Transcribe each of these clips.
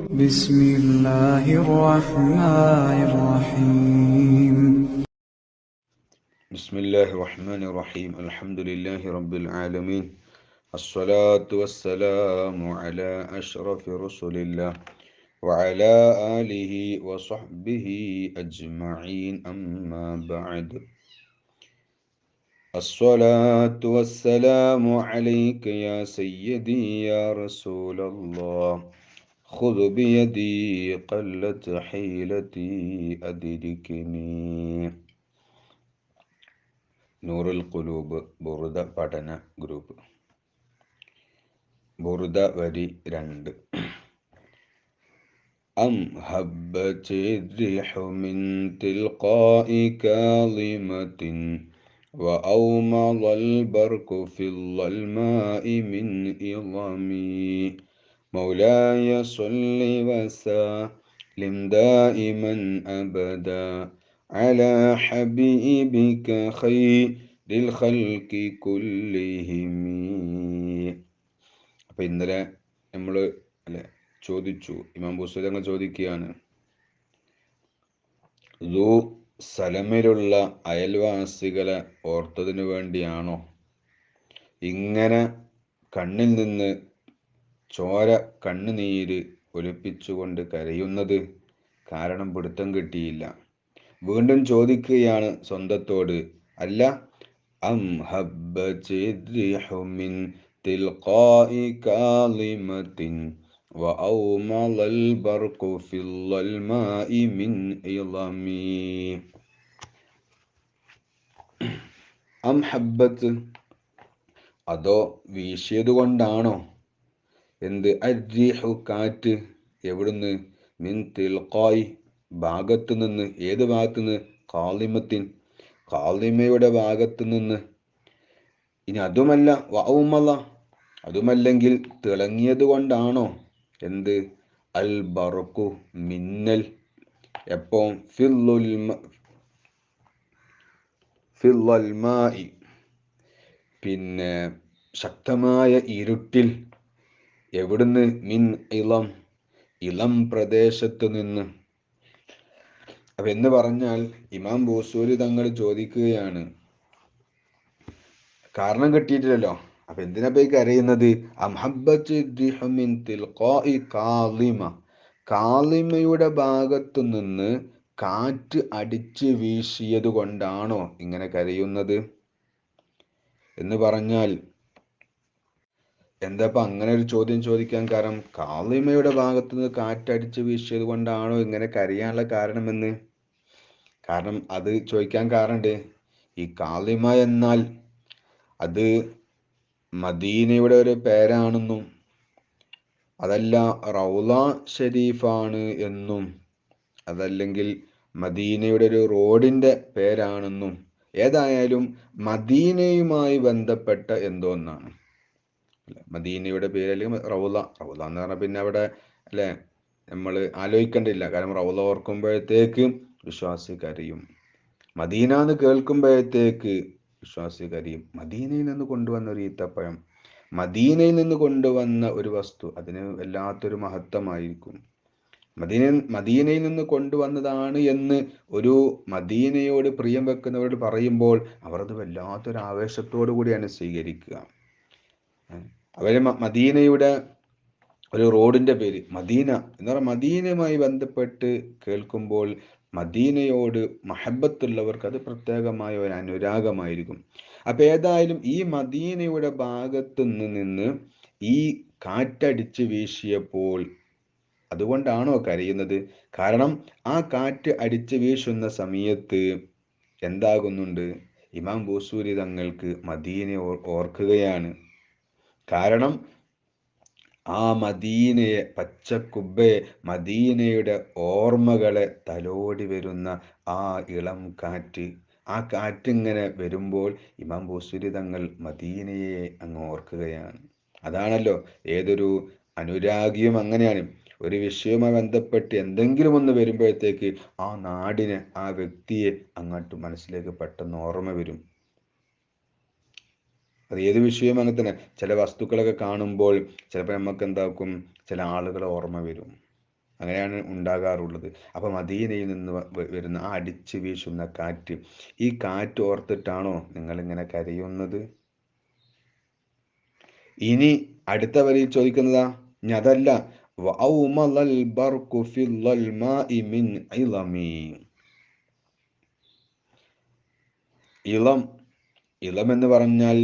بسم الله الرحمن الرحيم بسم الله الرحمن الرحيم الحمد لله رب العالمين الصلاة والسلام على أشرف رسل الله وعلى آله وصحبه أجمعين أما بعد الصلاة والسلام عليك يا سيدي يا رسول الله خذ بيدي قلت حيلتي أدركني നൂറുൽ ഖുലൂബ് ബുറുദ പഠന ഗ്രൂപ്പ്. ബുറുദ വരി 2. أم هبت الريح من تلقاء كاظمة وأومض البرق في الظلماء من إظمي مولاي صل وسلم دائما أبدا على حبيبك خير الخلق كلهم. അപ്പം ഇന്നലെ നമ്മൾ ചോദിച്ചു, ഇമാം ബുസ്രി തങ്ങൾ ചോദിക്കുകയാണ്, സലമിലുള്ള അയൽവാസികളെ ഓർത്തതിനു വേണ്ടിയാണോ ഇങ്ങനെ കണ്ണിൽ നിന്ന് ചോര കണ്ണുനീര് ഒലിപ്പിച്ചുകൊണ്ട് കരയുന്നത്? കാരണം പിടുത്തം കിട്ടിയില്ല. വീണ്ടും ചോദിക്കുകയാണ് സ്വന്തത്തോട്, അല്ല, അം ഹബ്ബത്തു മിൻ തിൽഖാഇ കാളിമത്തിൻ വഅൗമളൽ ബർഖു ഫിൽ ളൽമാഇ മിൻ ഇളമി. അം ഹബ്ബത്ത്, അതോ വീശിയതുകൊണ്ടാണോ? എന്ത്? അർരിഹു, കാറ്റ്. എവിടുന്ന്? മിൻ തിൽഖായി, ഭാഗത്തു നിന്ന്. ഏത് ഭാഗത്തു നിന്ന്? കാളിമത്തിൻ, കാളിമയുടെ ഭാഗത്തു നിന്ന്. ഇനി അതുമല്ല, വൗമല, അതുമല്ലെങ്കിൽ തിളങ്ങിയത് കൊണ്ടാണോ? എന്ത്? അൽ ബർഖു, മിന്നൽ. എപ്പോ? ഫില്ലൽമായി, പിന്നെ ശക്തമായ ഇരുട്ടിൽ. എവിടുന്ന്? മിൻ ഇളം, ഇളം പ്രദേശത്ത് നിന്ന്. അപ്പൊ എന്ന് പറഞ്ഞാൽ ഇമാം ബൂസൂരി തങ്ങൾ ചോദിക്കുകയാണ്, കാരണം കിട്ടിയിട്ടില്ലല്ലോ, അപ്പൊ എന്തിനാ പോയി കരയുന്നത്? കാളിമയുടെ ഭാഗത്തു നിന്ന് കാറ്റ് അടിച്ച് വീശിയത് കൊണ്ടാണോ ഇങ്ങനെ കരയുന്നത് എന്ന് പറഞ്ഞാൽ എന്താ അങ്ങനെ ഒരു ചോദ്യം ചോദിക്കാൻ കാരണം? കാളിമയുടെ ഭാഗത്തു നിന്ന് കാറ്റടിച്ച് വീശിയത് കൊണ്ടാണോ ഇങ്ങനെ കരയാനുള്ള കാരണമെന്ന്. കാരണം അത് ചോദിക്കാൻ കാരണമുണ്ട്. ഈ കാളിമ എന്നാൽ അത് മദീനയുടെ ഒരു പേരാണെന്നും അതല്ല റൗള ഷരീഫാണ് എന്നും അതല്ലെങ്കിൽ മദീനയുടെ ഒരു റോഡിന്റെ പേരാണെന്നും, ഏതായാലും മദീനയുമായി ബന്ധപ്പെട്ട എന്തോ ഒന്നാണ്. മദീനയുടെ പേര് അല്ലെങ്കിൽ റൗള എന്ന് പറഞ്ഞാൽ പിന്നെ അവിടെ അല്ലെ നമ്മൾ ആലോചിക്കേണ്ടില്ല. കാരണം റൗള ഓർക്കുമ്പോഴത്തേക്ക് വിശ്വാസി കരയും, മദീന എന്ന് കേൾക്കുമ്പോഴത്തേക്ക് വിശ്വാസി കരയും. മദീനയിൽ നിന്ന് കൊണ്ടുവന്ന ഒരു ഈത്തപ്പഴം, മദീനയിൽ നിന്ന് കൊണ്ടുവന്ന ഒരു വസ്തു, അതിന് വല്ലാത്തൊരു മഹത്വമായിരിക്കും. മദീനയിൽ നിന്ന് കൊണ്ടുവന്നതാണ് എന്ന് ഒരു മദീനയോട് പ്രിയം വെക്കുന്നവരോട് പറയുമ്പോൾ അവർ അത് വല്ലാത്തൊരു ആവേശത്തോടു കൂടിയാണ് സ്വീകരിക്കുക. അവര് മദീനയുടെ ഒരു റോഡിന്റെ പേര് മദീന എന്ന് പറഞ്ഞാൽ മദീനയുമായി ബന്ധപ്പെട്ട് കേൾക്കുമ്പോൾ മദീനയോട് മഹബത്തുള്ളവർക്ക് അത് പ്രത്യേകമായ ഒരു അനുരാഗമായിരിക്കും. അപ്പൊ ഏതായാലും ഈ മദീനയുടെ ഭാഗത്തു നിന്ന് ഈ കാറ്റടിച്ച് വീശിയപ്പോൾ അതുകൊണ്ടാണോ കരയുന്നത്? കാരണം ആ കാറ്റ് അടിച്ച് വീശുന്ന സമയത്ത് എന്താകുന്നുണ്ട്? ഇമാം ബൂസൂരി തങ്ങൾക്ക് മദീനയെ ഓർക്കുകയാണ്. കാരണം ആ മദീനയെ, പച്ചക്കുബ്ബയെ, മദീനയുടെ ഓർമ്മകളെ തലോടി വരുന്ന ആ ഇളം കാറ്റ്, ആ കാറ്റിങ്ങനെ വരുമ്പോൾ ഇമാം ബൂസൂരി തങ്ങൾ മദീനയെ അങ്ങ് ഓർക്കുകയാണ്. അതാണല്ലോ ഏതൊരു അനുരാഗിയും അങ്ങനെയാണ്. ഒരു വിഷയവുമായി ബന്ധപ്പെട്ട് എന്തെങ്കിലും ഒന്ന് വരുമ്പോഴത്തേക്ക് ആ നാടിനെ, ആ വ്യക്തിയെ അങ്ങോട്ട് മനസ്സിലേക്ക് പെട്ടെന്ന് ഓർമ്മ വരും. അത് ഏത് വിഷയവും അങ്ങനെ തന്നെ. ചില വസ്തുക്കളൊക്കെ കാണുമ്പോൾ ചിലപ്പോൾ നമുക്ക് എന്താക്കും, ചില ആളുകളെ ഓർമ്മ വരും. അങ്ങനെയാണ് ഉണ്ടാകാറുള്ളത്. അപ്പം മദീനയിൽ നിന്ന് വരുന്ന ആ അടിച്ചു വീശുന്ന കാറ്റ്, ഈ കാറ്റ് ഓർത്തിട്ടാണോ നിങ്ങളിങ്ങനെ കരയുന്നത്? ഇനി അടുത്ത വരിയിൽ ചോദിക്കുന്നതാ, ഇനി അതല്ല, വഅൗമലൽ ബർഖു ഫിൽ ളൽമാഇ മിൻ ഇളമി. ഇളം, ഇളം എന്ന് പറഞ്ഞാൽ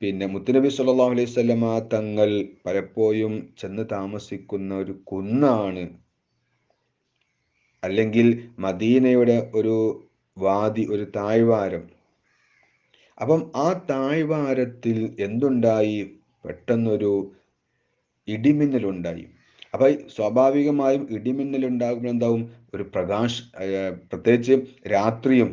പിന്നെ മുത്തുനബി സല്ലല്ലാഹു അലൈഹി വസല്ലമ തങ്ങൾ പലപ്പോഴും ചെന്ന് താമസിക്കുന്ന ഒരു കുന്നാണ്, അല്ലെങ്കിൽ മദീനയുടെ ഒരു വാദി, ഒരു താഴ്വാരം. അപ്പം ആ താഴ്വാരത്തിൽ എന്തുണ്ടായി? പെട്ടെന്നൊരു ഇടിമിന്നലുണ്ടായി. അപ്പൊ സ്വാഭാവികമായും ഇടിമിന്നൽ ഉണ്ടാകുമ്പോൾ എന്താവും? ഒരു പ്രത്യേകിച്ച് രാത്രിയും,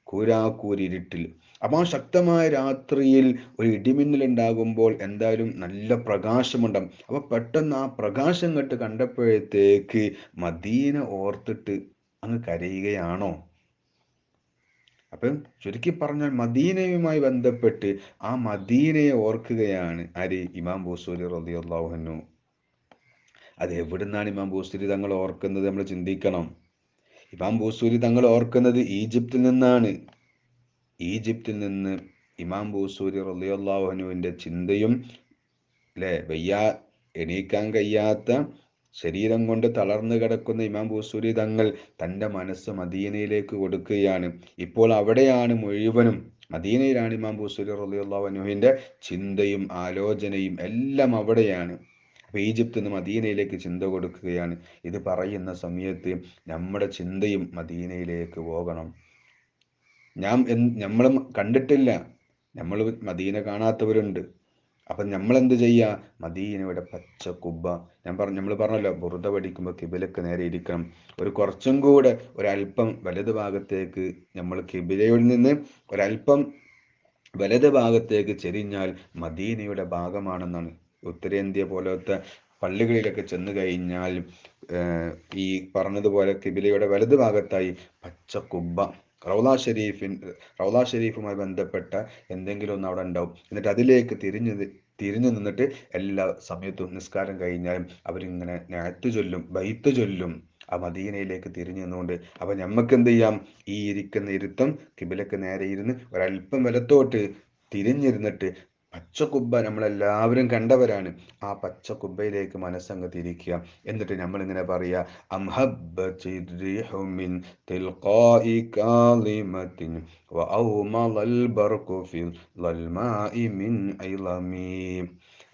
കൂരാക്കൂരിരുട്ടിൽ. അപ്പൊ ആ ശക്തമായ രാത്രിയിൽ ഒരു ഇടിമിന്നൽ ഉണ്ടാകുമ്പോൾ എന്തായാലും നല്ല പ്രകാശമുണ്ടാകും. അപ്പൊ പെട്ടെന്ന് ആ പ്രകാശം കണ്ടപ്പോഴത്തേക്ക് മദീന ഓർത്തിട്ട് അങ്ങ് കരയുകയാണോ? അപ്പം ചുരുക്കി പറഞ്ഞാൽ മദീനയുമായി ബന്ധപ്പെട്ട് ആ മദീനയെ ഓർക്കുകയാണ് ആര്? ഇമാം ബൂസൂരി റളിയല്ലാഹു അൻഹു. അത് എവിടുന്നാണ് ഇമാം ബൂസൂരി തങ്ങൾ ഓർക്കുന്നത്? നമ്മൾ ചിന്തിക്കണം. ഇമാം ബൂസൂരി തങ്ങൾ ഓർക്കുന്നത് ഈജിപ്തിൽ നിന്നാണ്. ഈജിപ്തിൽ നിന്ന് ഇമാം ബൂസൂരി റളിയല്ലാഹു അൻഹുവിന്റെ ചിന്തയും, എണീക്കാൻ കഴിയാത്ത, ശരീരം കൊണ്ട് തളർന്നു കിടക്കുന്ന ഇമാം ബൂസൂരി തങ്ങൾ തൻ്റെ മനസ്സ് മദീനയിലേക്ക് കൊടുക്കുകയാണ്. ഇപ്പോൾ അവിടെയാണ് മുഴുവനും, മദീനയിലാണ് ഇമാം ബൂസൂരി റളിയല്ലാഹു അൻഹുവിന്റെ ചിന്തയും ആലോചനയും എല്ലാം അവിടെയാണ്. അപ്പൊ ഈജിപ്തിൽ നിന്ന് മദീനയിലേക്ക് ചിന്ത കൊടുക്കുകയാണ്. ഇത് പറയുന്ന സമയത്ത് നമ്മുടെ ചിന്തയും മദീനയിലേക്ക് പോകണം. നമ്മളും കണ്ടിട്ടില്ല, നമ്മൾ മദീന കാണാത്തവരുണ്ട്. അപ്പം നമ്മൾ എന്ത് ചെയ്യുക? മദീനയുടെ പച്ച കുബ്ബ, നമ്മൾ പറഞ്ഞല്ലോ, ബുറുദ പഠിക്കുമ്പോൾ കിബിലക്ക് നേരെ ഇരിക്കണം. ഒരു കുറച്ചും കൂടെ ഒരല്പം വലത് ഭാഗത്തേക്ക്, നമ്മൾ കിബിലയിൽ നിന്ന് ഒരല്പം വലത് ഭാഗത്തേക്ക് ചെരിഞ്ഞാൽ മദീനയുടെ ഭാഗമാണെന്നാണ്. ഉത്തരേന്ത്യ പോലത്തെ പള്ളികളിലൊക്കെ ചെന്ന് കഴിഞ്ഞാൽ ഈ പറഞ്ഞതുപോലെ കിബിലയുടെ വലത് ഭാഗത്തായി പച്ച കുബ്ബ, റൗള ഷരീഫുമായി ബന്ധപ്പെട്ട എന്തെങ്കിലും ഒന്ന് അവിടെ ഉണ്ടാവും. എന്നിട്ട് അതിലേക്ക് തിരിഞ്ഞു നിന്നിട്ട് എല്ലാ സമയത്തും നിസ്കാരം കഴിഞ്ഞാലും അവരിങ്ങനെ നഅത്ത് ചൊല്ലും, ബൈത്ത് ചൊല്ലും, ആ മദീനയിലേക്ക് തിരിഞ്ഞു നിന്നുകൊണ്ട്. അപ്പൊ നമുക്ക് എന്ത് ചെയ്യാം? ഈ ഇരിക്കുന്ന ഇരുത്തം കിബിലക്ക് നേരെ ഇരുന്ന് ഒരല്പം വലത്തോട്ട് തിരിഞ്ഞിരുന്നിട്ട് പച്ചക്കുബ്ബ നമ്മളെല്ലാവരും കണ്ടവരാണ്, ആ പച്ചക്കുബ്ബയിലേക്ക് മനസ്സങ്ങ് തിരിക്കുക. എന്നിട്ട് നമ്മളിങ്ങനെ പറയുക,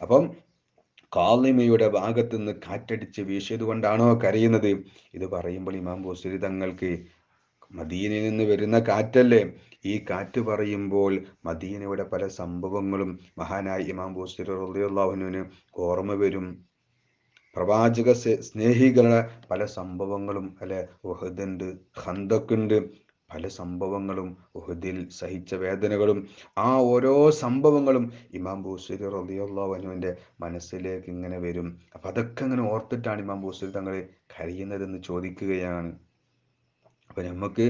അപ്പം കാളിമയുടെ ഭാഗത്ത് നിന്ന് കാറ്റടിച്ച് വീശിയത് കൊണ്ടാണോ കരയുന്നത്? ഇത് പറയുമ്പോൾ ഇമാം ബൂസരി തങ്ങൾക്ക് മദീനയിൽ നിന്ന് വരുന്ന കാറ്റല്ലേ, ഈ കാറ്റ് പറയുമ്പോൾ മദീനയുടെ പല സംഭവങ്ങളും മഹാനായ ഇമാം ബൂസരി റളിയല്ലാഹു അൻഹുവിന് ഓർമ്മ വരും. പ്രവാചക സ്നേഹികളുടെ പല സംഭവങ്ങളും, അല്ലെ, ഉഹദുണ്ട്, ഖന്തക്കുണ്ട്, പല സംഭവങ്ങളും, ഉഹദിൽ സഹിച്ച വേദനകളും, ആ ഓരോ സംഭവങ്ങളും ഇമാം ബൂസരി റളിയല്ലാഹു അൻഹുവിന്റെ മനസ്സിലേക്ക് ഇങ്ങനെ വരും. അപ്പൊ അതൊക്കെ അങ്ങനെ ഓർത്തിട്ടാണ് ഇമാം ബൂസരി തങ്ങൾ കരയുന്നതെന്ന് ചോദിക്കുകയാണ്. അപ്പൊ നമുക്ക്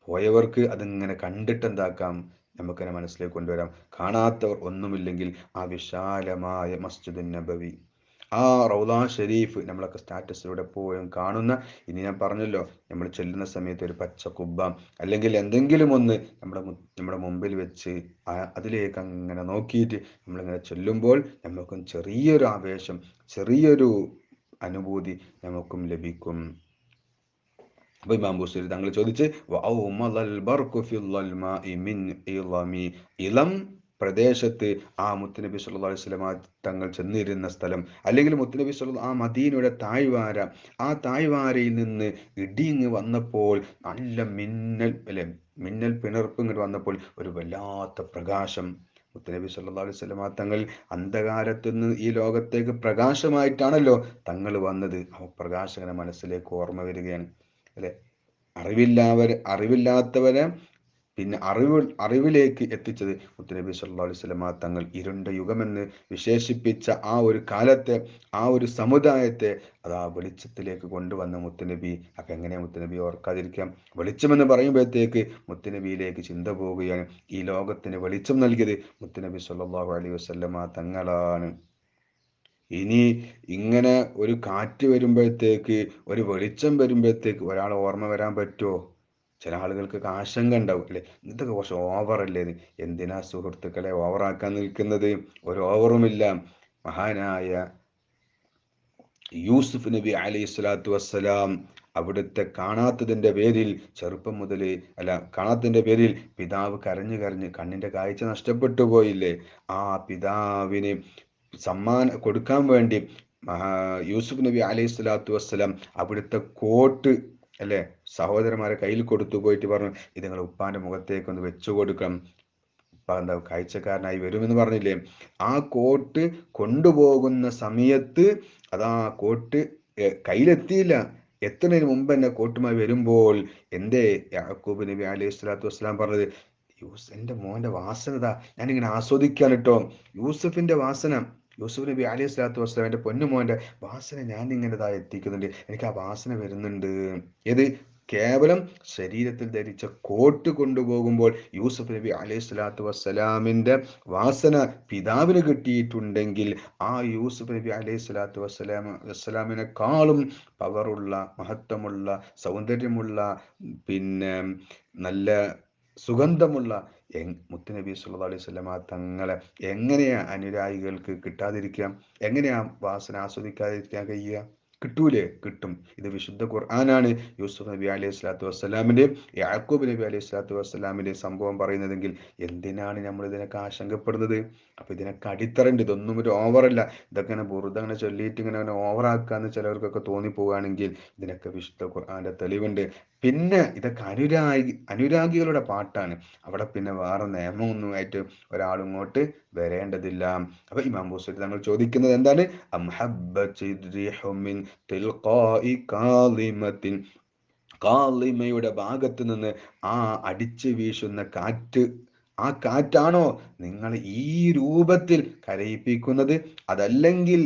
പോയവർക്ക് അതിങ്ങനെ കണ്ടിട്ട് എന്താക്കാം? നമുക്കതിനെ മനസ്സിലേക്ക് കൊണ്ടുവരാം. കാണാത്തവർ ഒന്നുമില്ലെങ്കിൽ ആ വിശാലമായ മസ്ജിദുൻ നബവി, ആ റൗള ഷരീഫ് നമ്മളൊക്കെ സ്റ്റാറ്റസിലൂടെ എപ്പോഴും കാണുന്ന, ഇനി ഞാൻ പറഞ്ഞല്ലോ, നമ്മൾ ചെല്ലുന്ന സമയത്ത് ഒരു പച്ച കുബ്ബ അല്ലെങ്കിൽ എന്തെങ്കിലും ഒന്ന് നമ്മുടെ മുമ്പിൽ വെച്ച് അതിലേക്ക് അങ്ങനെ നോക്കിയിട്ട് നമ്മളിങ്ങനെ ചെല്ലുമ്പോൾ നമുക്കും ചെറിയൊരു ആവേശം, ചെറിയൊരു അനുഭൂതി നമുക്കും ലഭിക്കും. അപ്പൊ ഇമാം ബൂസരി തങ്ങൾ ചോദിച്ച്, ഇളം പ്രദേശത്ത് ആ മുത്തുനബി സല്ലല്ലാഹു അലൈഹി വസല്ലമ തങ്ങൾ ചെന്നിരുന്ന സ്ഥലം, അല്ലെങ്കിൽ മുത്തുനബി ആ മദീനയുടെ താഴ്വാര, ആ താഴ്വാരയിൽ നിന്ന് ഇടിങ്ങ് വന്നപ്പോൾ, നല്ല മിന്നൽ, അല്ലെ, മിന്നൽ പിണർപ്പ് ഇങ്ങോട്ട് വന്നപ്പോൾ ഒരു വല്ലാത്ത പ്രകാശം. മുത്തുനബി സല്ലല്ലാഹു അലൈഹി വസല്ലമ തങ്ങൾ അന്ധകാരത്തിൽ നിന്ന് ഈ ലോകത്തേക്ക് പ്രകാശമായിട്ടാണല്ലോ തങ്ങൾ വന്നത്. ആ പ്രകാശകനെ മനസ്സിലേക്ക് ഓർമ്മ വരികയാണ്, അല്ലെ. അറിവില്ലാത്തവരെ പിന്നെ അറിവിലേക്ക് എത്തിച്ചത് മുത്തുനബി സല്ലല്ലാഹു അലൈഹി വസല്ലമ തങ്ങൾ. ഇരുണ്ട യുഗമെന്ന് വിശേഷിപ്പിച്ച ആ ഒരു കാലത്തെ, ആ ഒരു സമുദായത്തെ അതാ വെളിച്ചത്തിലേക്ക് കൊണ്ടുവന്ന മുത്തുനബി. അപ്പൊ എങ്ങനെയാ മുത്തുനബി ഓർക്കാതിരിക്കാം? വെളിച്ചമെന്ന് പറയുമ്പോഴത്തേക്ക് മുത്തുനബിയിലേക്ക് ചിന്ത പോവുകയാണ്. ഈ ലോകത്തിന് വെളിച്ചം നൽകിയത് മുത്തുനബി സല്ലല്ലാഹു അലൈഹി വസല്ലമ തങ്ങളാണ്. ഇനി ഇങ്ങനെ ഒരു കാറ്റ് വരുമ്പോഴത്തേക്ക്, ഒരു വെളിച്ചം വരുമ്പോഴത്തേക്ക് ഒരാൾ ഓർമ്മ വരാൻ പറ്റുമോ? ചില ആളുകൾക്ക് ആശങ്ക ഉണ്ടാവും അല്ലെ, ഇതൊക്കെ കുറച്ച് ഓവറല്ലേ എന്ന്. എന്തിനാ സുഹൃത്തുക്കളെ ഓവറാക്കാൻ നിൽക്കുന്നത്? ഒരു ഓവറുമില്ല. മഹാനായ യൂസുഫ് നബി അലൈഹി സ്വലാത്തു വസ്സലാം അവിടുത്തെ കാണാത്തതിന്റെ പേരിൽ, ചെറുപ്പം മുതൽ കാണാത്തതിന്റെ പേരിൽ പിതാവ് കരഞ്ഞു കരഞ്ഞ് കണ്ണിന്റെ കാഴ്ച നഷ്ടപ്പെട്ടു പോയില്ലേ? ആ പിതാവിന് സമ്മാനം കൊടുക്കാൻ വേണ്ടി യൂസുഫ് നബി അലൈഹി സ്വലാത്തു വസ്സലാം അവിടുത്തെ കോട്ട് അല്ലെ സഹോദരന്മാരെ കയ്യിൽ കൊടുത്തു പോയിട്ട് പറഞ്ഞു, ഇത് നിങ്ങൾ ഉപ്പാന്റെ മുഖത്തേക്ക് ഒന്ന് വെച്ചു കൊടുക്കണം, എന്താ കാഴ്ചക്കാരനായി വരുമെന്ന് പറഞ്ഞില്ലേ? ആ കോട്ട് കൊണ്ടുപോകുന്ന സമയത്ത് അതാ കോട്ട് കയ്യിലെത്തിയില്ല. എത്തുന്നതിന് മുമ്പ് തന്നെ കോട്ടുമായി വരുമ്പോൾ എന്തേ യാക്കൂബ് നബി അലൈഹി സ്വലാത്തു വസ്സലാം പറഞ്ഞത്? എൻ്റെ മോന്റെ വാസനതാ ഞാനിങ്ങനെ ആസ്വദിക്കാൻ കേട്ടോ. യൂസുഫിന്റെ വാസന, യൂസുഫ് നബി അലൈഹി സ്വലാത്തു വസ്സലാം എൻ്റെ പൊന്നുമോന്റെ വാസന ഞാൻ ഇങ്ങനെതാ എത്തിക്കുന്നുണ്ട്, എനിക്ക് ആ വാസന വരുന്നുണ്ട്. ഏത്? കേവലം ശരീരത്തിൽ ധരിച്ച കോട്ട് കൊണ്ടുപോകുമ്പോൾ യൂസുഫ് നബി അലൈഹി സ്വലാത്തു വസ്സലാമിന്റെ വാസന പിതാവിന് കിട്ടിയിട്ടുണ്ടെങ്കിൽ, ആ യൂസുഫ് നബി അലൈഹി സ്വലാത്തു വസ്സലാമിനെക്കാളും പവറുള്ള, മഹത്വമുള്ള, സൗന്ദര്യമുള്ള, പിന്നെ നല്ല സുഗന്ധമുള്ള മുത്തുനബി സല്ലല്ലാഹു അലൈഹി വസല്ലമ തങ്ങളെ എങ്ങനെയാ അനുരാഗികൾക്ക് കിട്ടാതിരിക്കുക? എങ്ങനെയാ വാസന ആസ്വദിക്കാതിരിക്കാൻ കഴിയുക? കിട്ടൂലേ? കിട്ടും. ഇത് വിശുദ്ധ ഖുർആനാണ് യൂസുഫ് നബി അലൈഹി സ്വലാത്തു വസ്സലാമിന്റെയും യാക്കൂബ് നബി അലൈഹി സ്വലാത്തു വസ്സലാമിന്റെയും സംഭവം പറയുന്നതെങ്കിൽ എന്തിനാണ് നമ്മൾ ഇതിനൊക്കെ ആശങ്കപ്പെടുന്നത്? അപ്പൊ ഇതിനൊക്കെ അടിത്തറണ്ട്. ഇതൊന്നും ഒരു ഓവറല്ല. ഇതൊക്കെ ഇങ്ങനെ വെറുതെ അങ്ങനെ ചൊല്ലിയിട്ട് ഇങ്ങനെ ഓവറാക്കാന്ന് ചിലവർക്കൊക്കെ തോന്നിപ്പോവുകയാണെങ്കിൽ ഇതിനൊക്കെ വിശുദ്ധ ഖുർആന്റെ തെളിവുണ്ട്. പിന്നെ ഇതൊക്കെ അനുരാഗികളുടെ പാട്ടാണ്. അവിടെ പിന്നെ വേറെ നിയമമൊന്നുമായിട്ട് ഒരാളും ഇങ്ങോട്ട് വരേണ്ടതില്ല. അപ്പൊ ഇമാം ബൂസരി തങ്ങൾ ചോദിക്കുന്നത് എന്താണ്? കാളിമയുടെ ഭാഗത്ത് നിന്ന് ആ അടിച്ചു വീശുന്ന കാറ്റ്, ആ കാറ്റാണോ നിങ്ങൾ ഈ രൂപത്തിൽ കരയിപ്പിക്കുന്നത്? അതല്ലെങ്കിൽ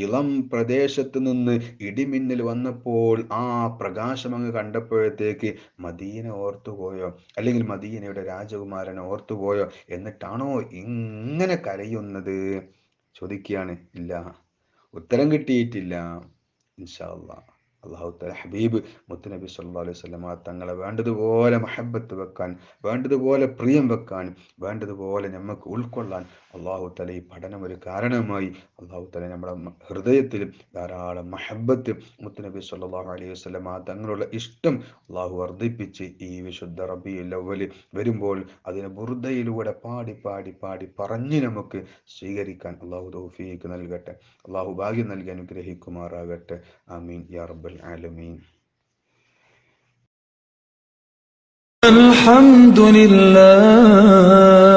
ഇളം പ്രദേശത്ത് നിന്ന് ഇടിമിന്നൽ വന്നപ്പോൾ ആ പ്രകാശം അങ്ങ് കണ്ടപ്പോഴത്തേക്ക് മദീന ഓർത്തുപോയോ? അല്ലെങ്കിൽ മദീനയുടെ രാജകുമാരനെ ഓർത്തുപോയോ? എന്നിട്ടാണോ ഇങ്ങനെ കരയുന്നത്? ചോദിക്കുകയാണ്. ഇല്ല, ഉത്തരം കിട്ടിയിട്ടില്ല. ഇൻഷാ അല്ലാഹ് അള്ളാഹു തആല ഹബീബ് മുത്തുനബി സല്ലല്ലാഹു അലൈഹി വസല്ലമ തങ്ങളെ വേണ്ടതുപോലെ മഹബത്ത് വെക്കാൻ, വേണ്ടതുപോലെ പ്രിയം വെക്കാൻ, വേണ്ടതുപോലെ നമുക്ക് ഉൾക്കൊള്ളാൻ അള്ളാഹു തആല ഈ പഠനം ഒരു കാരണമായി അള്ളാഹു തആല നമ്മുടെ ഹൃദയത്തിൽ ധാരാളം മഹബത്ത്, മുത്തുനബി സല്ലല്ലാഹു അലൈഹി വസല്ലമ തങ്ങളുള്ള ഇഷ്ടം അള്ളാഹു വർദ്ധിപ്പിച്ച് ഈ വിശുദ്ധ റബീഉൽ അവ്വൽ വരുമ്പോൾ അതിനെ ബുർദയിലൂടെ പാടി പാടി പാടി പറഞ്ഞ് നമുക്ക് സ്വീകരിക്കാൻ അള്ളാഹു തൗഫീഖ് നൽകട്ടെ. അള്ളാഹു ഭാഗ്യം നൽകി അനുഗ്രഹിക്കുമാറാകട്ടെ. ആമീൻ യാ റബ്ബൽ ആലമീൻ. الحمد لله